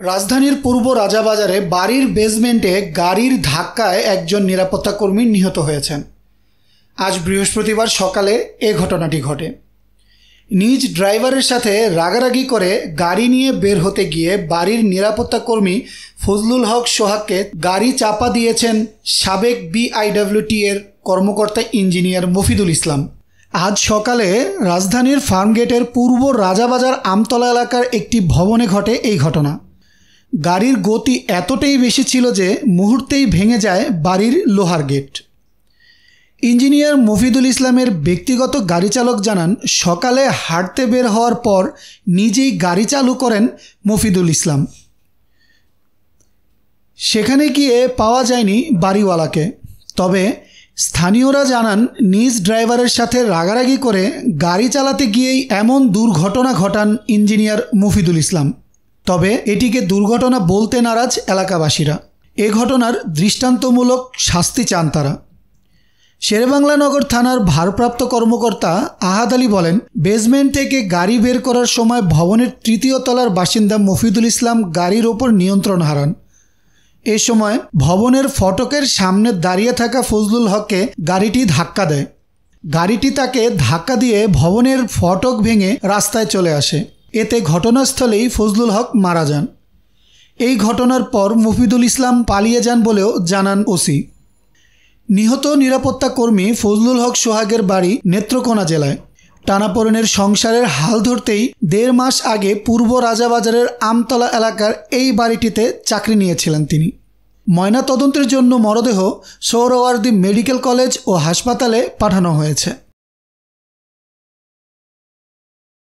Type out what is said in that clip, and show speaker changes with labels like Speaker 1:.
Speaker 1: রাজধানীর পূর্ব রাজাবাজারে বাড়ির বেসমেন্টে গাড়ির ধাক্কায় একজন নিরাপত্তা কর্মী নিহত হয়েছেন। আজ বৃহস্পতিবার সকালে এ ঘটনাটি ঘটে। নিজ ড্রাইভারের সাথে রাগারাগি করে গাড়ি নিয়ে বের হতে গিয়ে বাড়ির নিরাপত্তা কর্মী ফজলুল হক সোহাগকে গাড়ি চাপা দিয়েছেন সাবেক বিআইডব্লিউটি এর কর্মকর্তা ইঞ্জিনিয়ার মফিদুল ইসলাম। আজ সকালে রাজধানীর ফার্মগেটের পূর্ব রাজাবাজার আমতলা এলাকার একটি ভবনে ঘটে এই ঘটনা। গাড়ির গতি এতটাই বেশি ছিল যে মুহূর্তেই ভেঙে যায় বাড়ির লোহার গেট। ইঞ্জিনিয়ার মফিদুল ইসলামের ব্যক্তিগত গাড়ি চালক জানান, সকালে হাঁটতে বের হওয়ার পর নিজেই গাড়ি চালু করেন মফিদুল ইসলাম। সেখানে গিয়ে পাওয়া যায়নি বাড়িওয়ালাকে। তবে স্থানীয়রা জানান, নিজ ড্রাইভারের সাথে রাগারাগি করে গাড়ি চালাতে গিয়েই এমন দুর্ঘটনা ঘটান ইঞ্জিনিয়ার মফিদুল ইসলাম। তবে এটিকে দুর্ঘটনা বলতে নারাজ এলাকাবাসীরা। এ ঘটনার দৃষ্টান্তমূলক শাস্তি চান তারা। শেরেবাংলা নগর থানার ভারপ্রাপ্ত কর্মকর্তা আহাদ আলী বলেন, বেসমেন্ট থেকে গাড়ি বের করার সময় ভবনের তৃতীয় তলার বাসিন্দা মফিদুল ইসলাম গাড়ির ওপর নিয়ন্ত্রণ হারান। এ সময় ভবনের ফটকের সামনে দাঁড়িয়ে থাকা ফজলুল হককে গাড়িটি ধাক্কা দেয়। গাড়িটি তাকে ধাক্কা দিয়ে ভবনের ফটক ভেঙে রাস্তায় চলে আসে। এতে ঘটনাস্থলেই ফজলুল হক মারা যান। এই ঘটনার পর মফিদুল ইসলাম পালিয়ে যান বলেও জানান ওসি। নিহত নিরাপত্তা কর্মী ফজলুল হক সোহাগের বাড়ি নেত্রকোনা জেলায়। টানাপোড়েনের সংসারের হাল ধরতেই 1.5 মাস আগে পূর্ব রাজাবাজারের আমতলা এলাকার এই বাড়িটিতে চাকরি নিয়েছিলেন তিনি। ময়নাতদন্তের জন্য মরদেহ সোহরাওয়ার্দী মেডিকেল কলেজ ও হাসপাতালে পাঠানো হয়েছে।